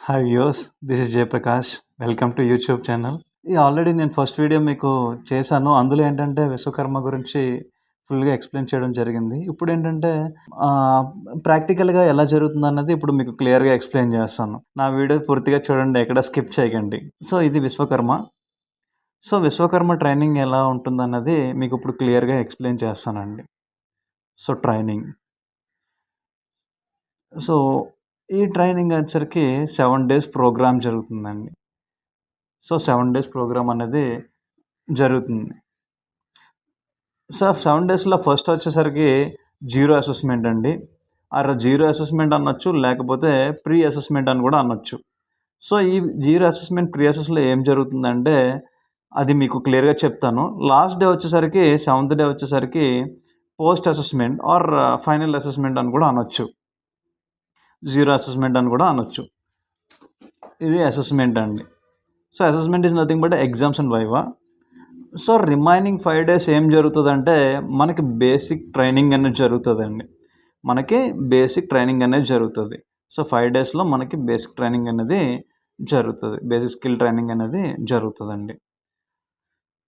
Hi views, this is Jayaprakash. Welcome to YouTube channel. ఇది already నేను first video మీకు చేశాను. అందులో ఏంటంటే విశ్వకర్మ గురించి ఫుల్గా ఎక్స్ప్లెయిన్ చేయడం జరిగింది. ఇప్పుడు ఏంటంటే ప్రాక్టికల్గా ఎలా జరుగుతుంది అన్నది ఇప్పుడు మీకు క్లియర్గా ఎక్స్ప్లెయిన్ చేస్తాను. నా వీడియో పూర్తిగా చూడండి, ఎక్కడ స్కిప్ చేయకండి. సో ఇది విశ్వకర్మ. సో విశ్వకర్మ ట్రైనింగ్ ఎలా ఉంటుందన్నది మీకు ఇప్పుడు క్లియర్గా ఎక్స్ప్లెయిన్ చేస్తానండి. సో ట్రైనింగ్ సో ఈ ట్రైనింగ్ వచ్చేసరికి 7 days ప్రోగ్రామ్ జరుగుతుందండి. సో 7 days ప్రోగ్రామ్ అనేది జరుగుతుంది. సో 7 daysలో ఫస్ట్ వచ్చేసరికి జీరో అసెస్మెంట్ అండి. జీరో అసెస్మెంట్ అనొచ్చు, లేకపోతే ప్రీ అసెస్మెంట్ అని కూడా అనొచ్చు. సో ఈ జీరో అసెస్మెంట్ ప్రీ అసెస్లో ఏం జరుగుతుందంటే అది మీకు క్లియర్గా చెప్తాను. లాస్ట్ డే వచ్చేసరికి 7th day వచ్చేసరికి post assessment are final assessment అని కూడా అనొచ్చు. జీరో అసెస్మెంట్ అని కూడా అనొచ్చు. ఇది అసెస్మెంట్ అండి. So assessment is nothing but exams and viva. So remaining 5 days ఏం జరుగుతుందంటే మనకి బేసిక్ ట్రైనింగ్ అనేది జరుగుతుందండి. సో 5 daysలో మనకి బేసిక్ ట్రైనింగ్ అనేది జరుగుతుంది. బేసిక్ స్కిల్ ట్రైనింగ్ అనేది జరుగుతుందండి.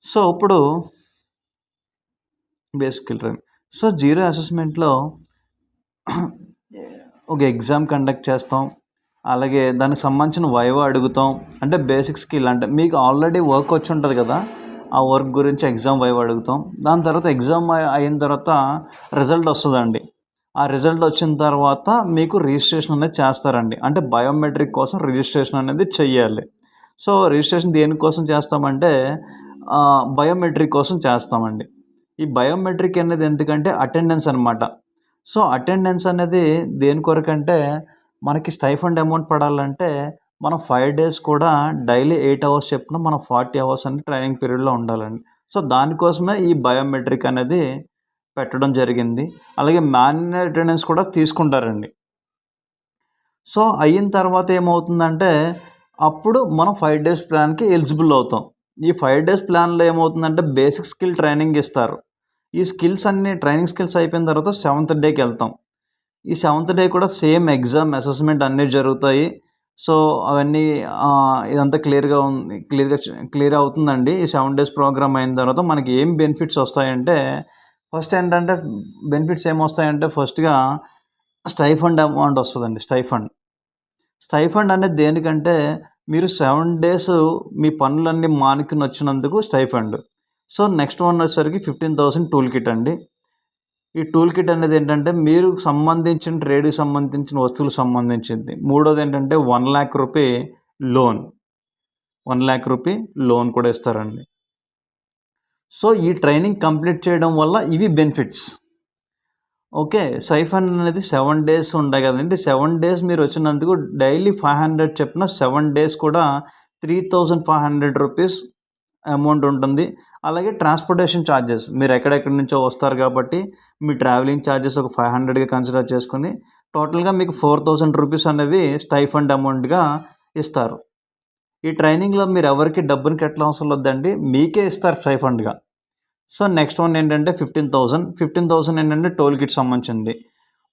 సో ఇప్పుడు basic skill training. So zero అసెస్మెంట్లో ఒక ఎగ్జామ్ కండక్ట్ చేస్తాం. అలాగే దానికి సంబంధించిన వైవా అడుగుతాం. అంటే బేసిక్ స్కిల్, అంటే మీకు ఆల్రెడీ వర్క్ వచ్చి ఉంటుంది కదా, ఆ వర్క్ గురించి ఎగ్జామ్ వైవా అడుగుతాం. దాని తర్వాత ఎగ్జామ్ అయిన తర్వాత రిజల్ట్ వస్తుందండి. ఆ రిజల్ట్ వచ్చిన తర్వాత మీకు రిజిస్ట్రేషన్ అనేది చేస్తారండి. అంటే బయోమెట్రిక్ కోసం రిజిస్ట్రేషన్ అనేది చెయ్యాలి. సో రిజిస్ట్రేషన్ దేనికోసం చేస్తామంటే బయోమెట్రిక్ కోసం చేస్తామండి. ఈ బయోమెట్రిక్ అనేది ఎందుకంటే అటెండెన్స్ అనమాట. సో అటెండెన్స్ అనేది దేని కొరకంటే మనకి స్టైఫండ్ అమౌంట్ పడాలంటే మనం 5 days కూడా డైలీ 8 hours చెప్పిన మనం 40 hours అని ట్రైనింగ్ పీరియడ్లో ఉండాలండి. సో దానికోసమే ఈ బయోమెట్రిక్ అనేది పెట్టడం జరిగింది. అలాగే మాన్యువల్ అటెండెన్స్ కూడా తీసుకుంటారండి. సో అయిన తర్వాత ఏమవుతుందంటే అప్పుడు మనం 5 days ప్లాన్కి ఎలిజిబుల్ అవుతాం. ఈ 5 days ప్లాన్లో ఏమవుతుందంటే బేసిక్ స్కిల్ ట్రైనింగ్ ఇస్తారు. ఈ స్కిల్స్ అన్నీ ట్రైనింగ్ స్కిల్స్ అయిపోయిన తర్వాత 7th dayకి వెళ్తాం. ఈ 7th day కూడా సేమ్ ఎగ్జామ్ అసెస్మెంట్ అన్నీ జరుగుతాయి. సో అవన్నీ ఇదంతా క్లియర్ అవుతుందండి. ఈ 7 days ప్రోగ్రామ్ అయిన తర్వాత మనకి ఏం బెనిఫిట్స్ వస్తాయంటే ఫస్ట్ ఏంటంటే బెనిఫిట్స్ ఏమొస్తాయంటే ఫస్ట్గా స్టైఫండ్ అమౌంట్ వస్తుందండి. స్టైఫండ్ అనేది దేనికంటే మీరు 7 days మీ పనులన్నీ మానుకుని వచ్చినందుకు స్టైఫండ్. సో నెక్స్ట్ వన్ వచ్చేసరికి 15,000 టూల్ కిట్ అండి. ఈ టూల్ కిట్ అనేది ఏంటంటే మీరు సంబంధించిన ట్రేడ్కి సంబంధించిన వస్తువులకు సంబంధించింది. మూడోది ఏంటంటే 1 lakh rupee loan. 1 lakh rupee loan కూడా ఇస్తారండి. సో ఈ ట్రైనింగ్ కంప్లీట్ చేయడం వల్ల ఇవి బెనిఫిట్స్. ఓకే, స్టైఫండ్ అనేది 7 days ఉంటాయి కదండి. 7 days మీరు వచ్చినందుకు డైలీ 500 చెప్పిన 7 days కూడా 3,500 రూపీస్ అమౌంట్ ఉంటుంది. అలాగే ట్రాన్స్పోర్టేషన్ ఛార్జెస్, మీరు ఎక్కడెక్కడి నుంచో వస్తారు కాబట్టి మీ ట్రావెలింగ్ ఛార్జెస్ ఒక 500గా కన్సిడర్ చేసుకుని టోటల్గా మీకు 4,000 రూపీస్ అనేవి స్టైఫండ్ అమౌంట్గా ఇస్తారు. ఈ ట్రైనింగ్లో మీరు ఎవరికి డబ్బుని కట్టడం అవసరం వద్దండి, మీకే ఇస్తారు స్టైఫండ్గా. సో నెక్స్ట్ వన్ ఏంటంటే 15,000 ఏంటంటే టోల్ కిట్ సంబంధించింది.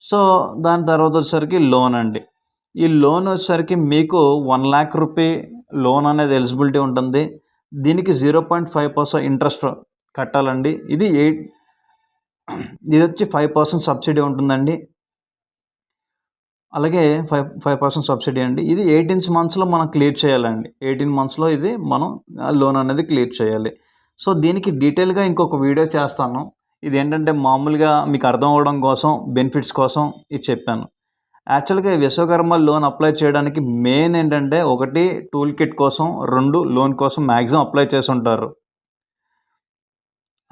సో దాని తర్వాత వచ్చేసరికి లోన్ అండి. ఈ లోన్ వచ్చేసరికి మీకు 1 lakh రూపీ లోన్ అనేది ఎలిజిబిలిటీ ఉంటుంది. దీనికి 0.5% ఇంట్రెస్ట్ కట్టాలండి. ఇది వచ్చి 5% సబ్సిడీ ఉంటుందండి. అలాగే 5% సబ్సిడీ అండి. ఇది 18 monthsలో మనం క్లియర్ చేయాలండి. 18 monthsలో ఇది మనం లోన్ అనేది క్లియర్ చేయాలి. సో దీనికి డీటెయిల్గా ఇంకొక వీడియో చేస్తాను. ఇది ఏంటంటే మామూలుగా మీకు అర్థం అవ్వడం కోసం, బెనిఫిట్స్ కోసం ఇది చెప్పాను. యాక్చువల్గా విశ్వకర్మ లోన్ అప్లై చేయడానికి మెయిన్ ఏంటంటే 1 టూల్ కిట్ కోసం, 2 లోన్ కోసం మ్యాక్సిమం అప్లై చేసి ఉంటారు.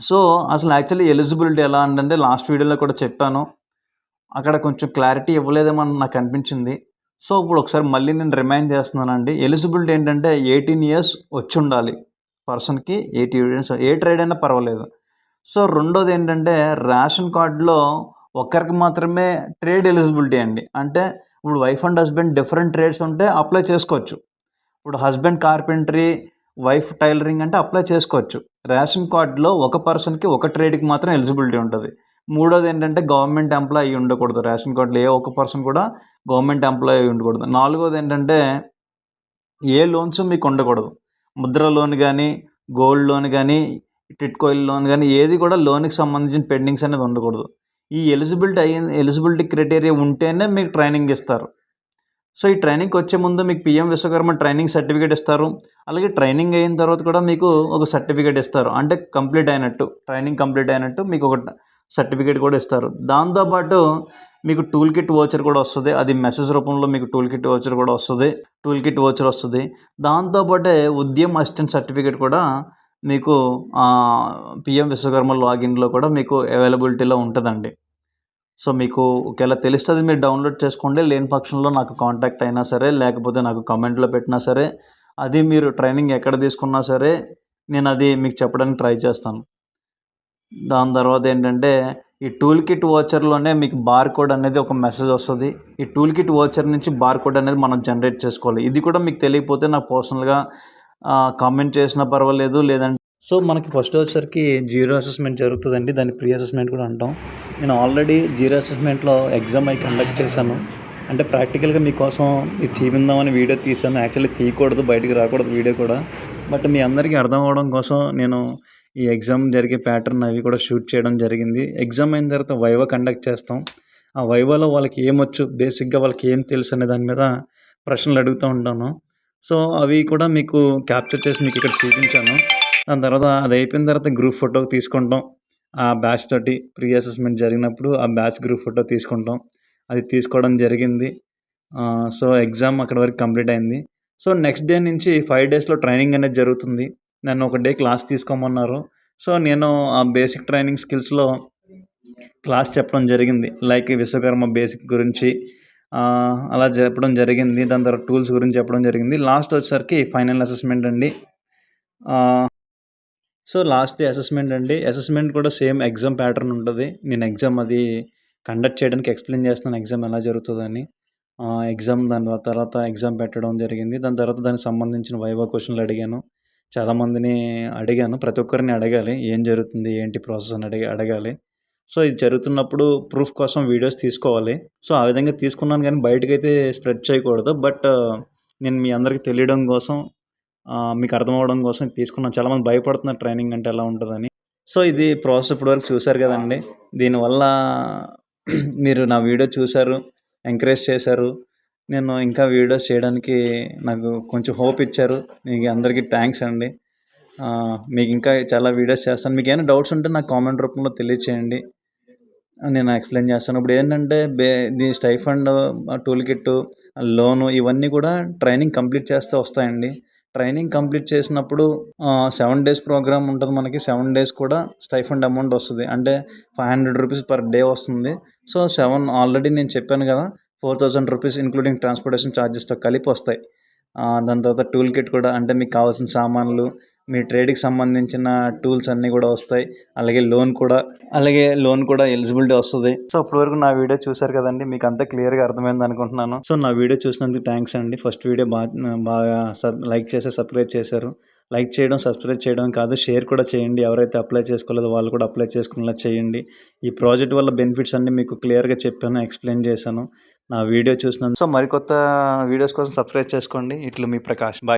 సో అసలు యాక్చువల్లీ ఎలిజిబిలిటీ ఎలా అంటే లాస్ట్ వీడియోలో కూడా చెప్పాను, అక్కడ కొంచెం క్లారిటీ ఇవ్వలేదేమో నాకు అనిపించింది. సో ఇప్పుడు ఒకసారి మళ్ళీ నేను రిమైండ్ చేస్తున్నానండి. ఎలిజిబిలిటీ ఏంటంటే 18 years వచ్చి ఉండాలి పర్సన్కి. 18 years ఏ ట్రేడ్ అయినా పర్వాలేదు. సో రెండోది ఏంటంటే రేషన్ కార్డులో ఒక్కరికి మాత్రమే ట్రేడ్ ఎలిజిబిలిటీ అండి. అంటే ఇప్పుడు wife and husband different trades ఉంటే అప్లై చేసుకోవచ్చు. ఇప్పుడు హస్బెండ్ కార్పెంటరీ, వైఫ్ టైలరింగ్ అంటే అప్లై చేసుకోవచ్చు. రేషన్ కార్డులో ఒక పర్సన్కి ఒక ట్రేడ్కి మాత్రం ఎలిజిబిలిటీ ఉంటుంది. మూడోది ఏంటంటే గవర్నమెంట్ ఎంప్లాయీ ఉండకూడదు. రేషన్ కార్డులో ఏ ఒక్క పర్సన్ కూడా గవర్నమెంట్ ఎంప్లాయీ ఉండకూడదు. నాలుగోది ఏంటంటే ఏ లోన్స్ మీకు ఉండకూడదు. ముద్ర లోన్ కానీ, గోల్డ్ లోన్ కానీ, టిట్కో లోన్ కానీ ఏది కూడా లోన్‌కి సంబంధించిన పెండింగ్స్ అనేది ఉండకూడదు. ఈ ఎలిజిబిలిటీ క్రైటీరియా ఉంటేనే మీకు ట్రైనింగ్ ఇస్తారు. సో ఈ ట్రైనింగ్కి వచ్చే ముందు మీకు పీఎం విశ్వకర్మ ట్రైనింగ్ సర్టిఫికేట్ ఇస్తారు. అలాగే ట్రైనింగ్ అయిన తర్వాత కూడా మీకు ఒక సర్టిఫికేట్ ఇస్తారు. అంటే ట్రైనింగ్ కంప్లీట్ అయినట్టు మీకు ఒక సర్టిఫికేట్ కూడా ఇస్తారు. దాంతోపాటు మీకు టూల్ కిట్ వోచర్ కూడా వస్తుంది. అది మెసేజ్ రూపంలో మీకు టూల్ కిట్ వోచర్ కూడా వస్తుంది. దాంతోపాటే ఉద్యమ్ అసిస్టెంట్ సర్టిఫికేట్ కూడా మీకు పీఎం విశ్వకర్మ లాగిన్లో కూడా మీకు అవైలబిలిటీలో ఉంటుందండి. సో మీకు ఒకవేళ తెలుస్తుంది మీరు డౌన్లోడ్ చేసుకోండి. లేని పక్షంలో నాకు కాంటాక్ట్ అయినా సరే, లేకపోతే నాకు కామెంట్లో పెట్టినా సరే, అది మీరు ట్రైనింగ్ ఎక్కడ తీసుకున్నా సరే నేను అది మీకు చెప్పడానికి ట్రై చేస్తాను. దాని తర్వాత ఏంటంటే ఈ టూల్ కిట్ వోచర్లోనే మీకు బార్ కోడ్ అనేది ఒక మెసేజ్ వస్తుంది. ఈ టూల్ కిట్ వోచర్ నుంచి బార్ కోడ్ అనేది మనం జనరేట్ చేసుకోవాలి. ఇది కూడా మీకు తెలియకపోతే నాకు పర్సనల్గా కామెంట్ చేసినా పర్వాలేదు. లేదంటే సో మనకి ఫస్ట్ వచ్చేసరికి జీరో అసెస్మెంట్ జరుగుతుందండి. దాన్ని ప్రీ అసెస్మెంట్ కూడా అంటాం. నేను ఆల్రెడీ జీరో అసెస్మెంట్లో ఎగ్జామ్ కండక్ట్ చేశాను. అంటే ప్రాక్టికల్గా మీకోసం ఇది చూపిందామని వీడియో తీశాను. యాక్చువల్లీ తీయకూడదు, బయటికి రాకూడదు వీడియో కూడా. బట్ మీ అందరికీ అర్థం అవ్వడం కోసం నేను ఈ ఎగ్జామ్ జరిగే ప్యాటర్న్ అవి కూడా షూట్ చేయడం జరిగింది. ఎగ్జామ్ అయిన తర్వాత వైవా కండక్ట్ చేస్తాం. ఆ వైవాలో వాళ్ళకి ఏమొచ్చు, బేసిక్గా వాళ్ళకి ఏం తెలుసు అనే దాని మీద ప్రశ్నలు అడుగుతూ ఉంటాను. సో అవి కూడా మీకు క్యాప్చర్ చేసి మీకు ఇక్కడ చూపించాను. దాని తర్వాత అది అయిపోయిన తర్వాత గ్రూప్ ఫోటో తీసుకుంటాం. ఆ బ్యాచ్ తోటి ప్రీ అసెస్మెంట్ జరిగినప్పుడు ఆ బ్యాచ్ గ్రూప్ ఫోటో తీసుకుంటాం. అది తీసుకోవడం జరిగింది. సో ఎగ్జామ్ అక్కడ వరకు కంప్లీట్ అయింది. సో నెక్స్ట్ డే నుంచి 5 డేస్లో ట్రైనింగ్ అనేది జరుగుతుంది. నన్ను ఒక డే క్లాస్ తీసుకోమన్నారు. సో నేను ఆ బేసిక్ ట్రైనింగ్ స్కిల్స్లో క్లాస్ చెప్పడం జరిగింది. లైక్ విశ్వకర్మ బేసిక్ గురించి అలా చెప్పడం జరిగింది. దాని తర్వాత టూల్స్ గురించి చెప్పడం జరిగింది. లాస్ట్ వచ్చేసరికి ఫైనల్ అసెస్మెంట్ అండి. సో లాస్ట్ డే అసెస్మెంట్ అండి. అసెస్మెంట్ కూడా సేమ్ ఎగ్జామ్ ప్యాటర్న్ ఉంటుంది. నేను ఎగ్జామ్ అది కండక్ట్ చేయడానికి ఎక్స్ప్లెయిన్ చేస్తున్నాను ఎగ్జామ్ ఎలా జరుగుతుందని. ఎగ్జామ్ దాని తర్వాత ఎగ్జామ్ పెట్టడం జరిగింది. దాని తర్వాత దానికి సంబంధించిన వైవా క్వశ్చన్లు అడిగాను. చాలామందిని అడిగాను. ప్రతి ఒక్కరిని అడగాలి, ఏం జరుగుతుంది ఏంటి ప్రాసెస్ అని అడగాలి. సో ఇది జరుగుతున్నప్పుడు ప్రూఫ్ కోసం వీడియోస్ తీసుకోవాలి. సో ఆ విధంగా తీసుకున్నాను, కానీ బయటకైతే స్ప్రెడ్ చేయకూడదు. బట్ నేను మీ అందరికీ తెలియడం కోసం, మీకు అర్థమవడం కోసం తీసుకున్నాను. చాలామంది భయపడుతున్నారు ట్రైనింగ్ అంటే ఎలా ఉంటుందని. సో ఇది ప్రాసెస్ ఇప్పటివరకు చూశారు కదండి. దీనివల్ల మీరు నా వీడియో చూశారు, ఎంకరేజ్ చేశారు. నేను ఇంకా వీడియోస్ చేయడానికి నాకు కొంచెం హోప్ ఇచ్చారు. మీకు అందరికీ థ్యాంక్స్ అండి. మీకు ఇంకా చాలా వీడియోస్ చేస్తాను. మీకు ఏమైనా డౌట్స్ ఉంటే నాకు కామెంట్ రూపంలో తెలియచేయండి, నేను ఎక్స్ప్లెయిన్ చేస్తాను. ఇప్పుడు ఏంటంటే దీని స్టైఫండ్, టూల్ కిట్, లోను ఇవన్నీ కూడా ట్రైనింగ్ కంప్లీట్ చేస్తే వస్తాయండి. ట్రైనింగ్ కంప్లీట్ చేసినప్పుడు 7 డేస్ ప్రోగ్రామ్ ఉంటుంది మనకి. 7 డేస్ కూడా స్టైఫండ్ అమౌంట్ వస్తుంది. అంటే 500 రూపీస్ పర్ డే వస్తుంది. సో 7 ఆల్రెడీ నేను చెప్పాను కదా, 4000 రూపీస్ ఇంక్లూడింగ్ ట్రాన్స్పోర్టేషన్ ఛార్జెస్తో కలిపి వస్తాయి. దాని తర్వాత టూల్ కిట్ కూడా, అంటే మీకు కావాల్సిన సామాన్లు, మీ ట్రేడ్కి సంబంధించిన టూల్స్ అన్నీ కూడా వస్తాయి. అలాగే లోన్ కూడా ఎలిజిబిలిటీ వస్తుంది. సో అప్పటివరకు నా వీడియో చూశారు కదండి, మీకు అంతా క్లియర్గా అర్థమైంది అనుకుంటున్నాను. సో నా వీడియో చూసినందుకు థ్యాంక్స్ అండి. ఫస్ట్ వీడియో బాగా లైక్ చేసి సబ్స్క్రైబ్ చేశారు. లైక్ చేయడం, సబ్స్క్రైబ్ చేయడం కాదు, షేర్ కూడా చేయండి. ఎవరైతే అప్లై చేసుకోలేదో వాళ్ళు కూడా అప్లై చేసుకునేలా చేయండి. ఈ ప్రాజెక్ట్ వల్ల బెనిఫిట్స్ అన్నీ మీకు క్లియర్గా చెప్పాను, ఎక్స్ప్లెయిన్ చేశాను. నా వీడియో చూసినందుకు. సో మరికొత్త వీడియోస్ కోసం సబ్స్క్రైబ్ చేసుకోండి. ఇట్లు మీ ప్రకాష్. బాయ్.